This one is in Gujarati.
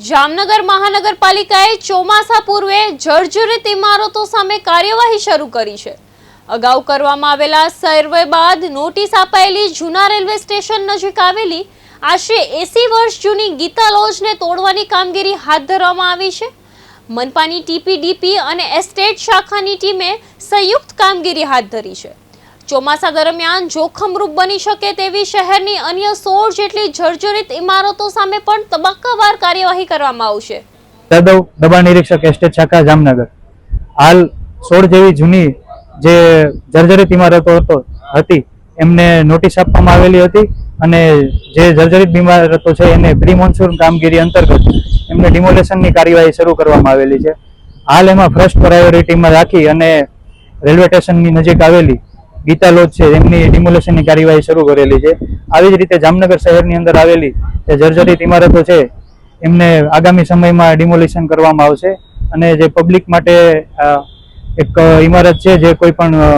જામનગર મહાનગરપાલિકાએ ચોમાસા પૂર્વે જર્જરિત ઇમારતો સામે કાર્યવાહી શરૂ કરી છે। અગાઉ કરવામાં આવેલા સર્વે બાદ નોટિસ અપાયેલી જૂના રેલવે સ્ટેશન નજીક આવેલી આશરે 80 વર્ષ જૂની ગીતા લોજને તોડવાની કામગીરી હાથ ધરવામાં આવી છે। મનપાની ટીપીડીપી અને એસ્ટેટ શાખાની ટીમે સંયુક્ત કામગીરી હાથ ધરી છે। ચોમાસા દરમિયાન જોખમરૂપ બની શકે તેવી શહેરની અન્ય 16 જેટલી જર્જરિત ઇમારતો સામે પણ તબક્કાવાર કાર્યવાહી કરવામાં આવશે। યાદવ દબાણ નિરીક્ષક એસ્ટેટ શાખા જામનગર હાલ 16 જેવી જૂની જે જર્જરિત ઇમારતો હતી એમને નોટિસ આપવામાં આવેલી હતી અને જે જર્જરિત ઇમારતો છે એને પ્રી મોન્સૂન કામગીરી અંતર્ગત એમને ડિમોલેશનની કાર્યવાહી શરૂ કરવામાં આવેલી છે। હાલ એમાં ફર્સ્ટ પ્રાયોરિટીમાં રાખી અને રેલવે સ્ટેશનની નજીક આવેલી ગીતા લોજ છે એમની ડિમોલેશનની કાર્યવાહી શરૂ કરેલી છે। આવી જ રીતે જામનગર શહેરની અંદર આવેલી જે જર્જરિત ઇમારતો છે એમને આગામી સમયમાં ડિમોલિશન કરવામાં આવશે અને જે પબ્લિક માટે એક ઇમારત છે જે કોઈ પણ